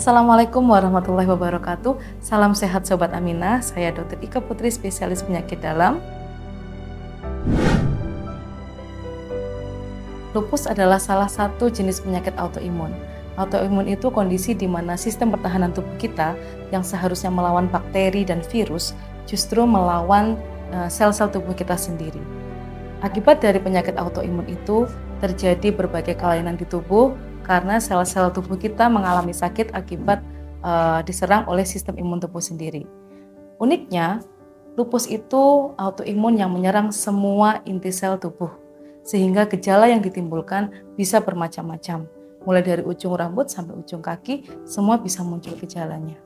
Assalamualaikum warahmatullahi wabarakatuh. Salam sehat Sobat Aminah. Saya Dr. Ika Putri, spesialis penyakit dalam. Lupus adalah salah satu jenis penyakit autoimun. Autoimun itu kondisi di mana sistem pertahanan tubuh kita yang seharusnya melawan bakteri dan virus justru melawan sel-sel tubuh kita sendiri. Akibat dari penyakit autoimun itu terjadi berbagai kelainan di tubuh karena sel-sel tubuh kita mengalami sakit akibat diserang oleh sistem imun tubuh sendiri. Uniknya, lupus itu autoimun yang menyerang semua inti sel tubuh, sehingga gejala yang ditimbulkan bisa bermacam-macam. Mulai dari ujung rambut sampai ujung kaki, semua bisa muncul gejalanya.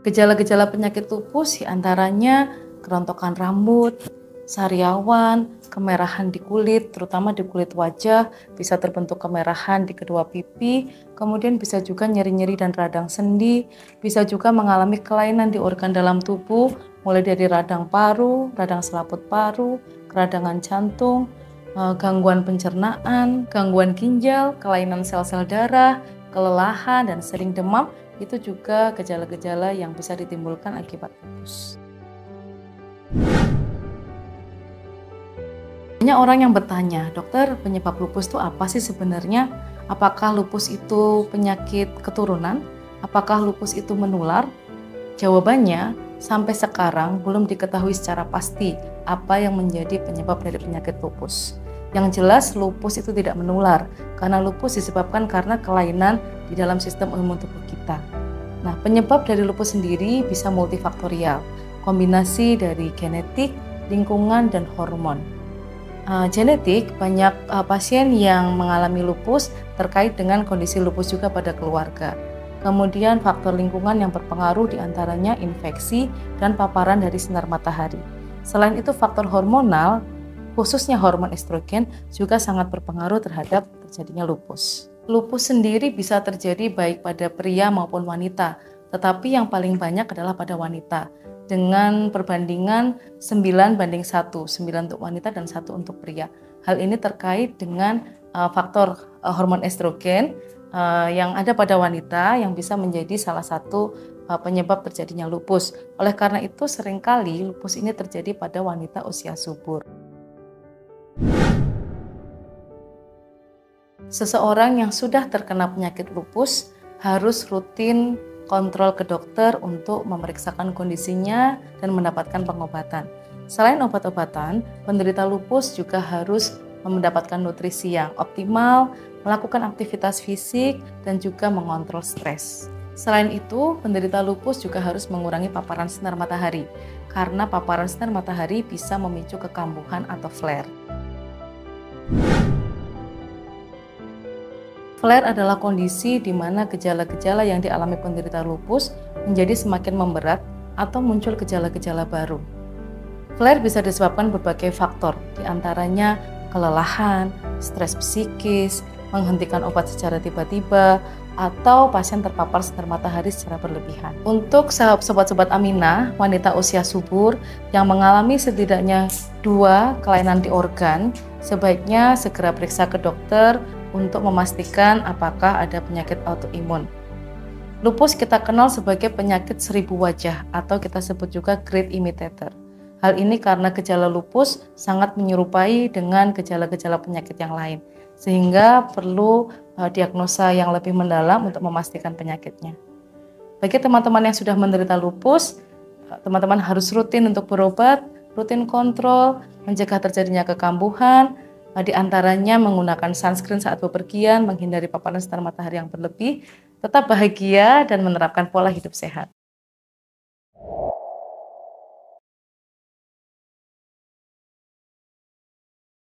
Gejala-gejala penyakit lupus diantaranya kerontokan rambut, sariawan, kemerahan di kulit, terutama di kulit wajah, bisa terbentuk kemerahan di kedua pipi, kemudian bisa juga nyeri-nyeri dan radang sendi, bisa juga mengalami kelainan di organ dalam tubuh, mulai dari radang paru, radang selaput paru, keradangan jantung, gangguan pencernaan, gangguan ginjal, kelainan sel-sel darah, kelelahan, dan sering demam, itu juga gejala-gejala yang bisa ditimbulkan akibat lupus. Banyak orang yang bertanya, dokter, penyebab lupus itu apa sih sebenarnya? Apakah lupus itu penyakit keturunan? Apakah lupus itu menular? Jawabannya, sampai sekarang belum diketahui secara pasti apa yang menjadi penyebab dari penyakit lupus. Yang jelas, lupus itu tidak menular, karena lupus disebabkan karena kelainan di dalam sistem imun tubuh kita. Nah, penyebab dari lupus sendiri bisa multifaktorial, kombinasi dari genetik, lingkungan, dan hormon. Genetik, banyak pasien yang mengalami lupus terkait dengan kondisi lupus juga pada keluarga. Kemudian faktor lingkungan yang berpengaruh diantaranya infeksi dan paparan dari sinar matahari. Selain itu faktor hormonal, khususnya hormon estrogen, juga sangat berpengaruh terhadap terjadinya lupus. Lupus sendiri bisa terjadi baik pada pria maupun wanita, tetapi yang paling banyak adalah pada wanita, dengan perbandingan 9:1, 9 untuk wanita dan 1 untuk pria. Hal ini terkait dengan faktor hormon estrogen yang ada pada wanita yang bisa menjadi salah satu penyebab terjadinya lupus. Oleh karena itu seringkali lupus ini terjadi pada wanita usia subur. Seseorang yang sudah terkena penyakit lupus harus rutin kontrol ke dokter untuk memeriksakan kondisinya dan mendapatkan pengobatan. Selain obat-obatan, penderita lupus juga harus mendapatkan nutrisi yang optimal, melakukan aktivitas fisik, dan juga mengontrol stres. Selain itu, penderita lupus juga harus mengurangi paparan sinar matahari, karena paparan sinar matahari bisa memicu kekambuhan atau flare. Flare adalah kondisi di mana gejala-gejala yang dialami penderita lupus menjadi semakin memberat atau muncul gejala-gejala baru. Flare bisa disebabkan berbagai faktor, diantaranya kelelahan, stres psikis, menghentikan obat secara tiba-tiba, atau pasien terpapar sinar matahari secara berlebihan. Untuk sobat-sobat Aminah, wanita usia subur yang mengalami setidaknya 2 kelainan di organ, sebaiknya segera periksa ke dokter untuk memastikan apakah ada penyakit autoimun. Lupus kita kenal sebagai penyakit 1000 wajah atau kita sebut juga great imitator. Hal ini karena gejala lupus sangat menyerupai dengan gejala-gejala penyakit yang lain, sehingga perlu diagnosa yang lebih mendalam untuk memastikan penyakitnya. Bagi teman-teman yang sudah menderita lupus, teman-teman harus rutin untuk berobat, rutin kontrol, mencegah terjadinya kekambuhan, di antaranya menggunakan sunscreen saat bepergian, menghindari paparan sinar matahari yang berlebih, tetap bahagia dan menerapkan pola hidup sehat.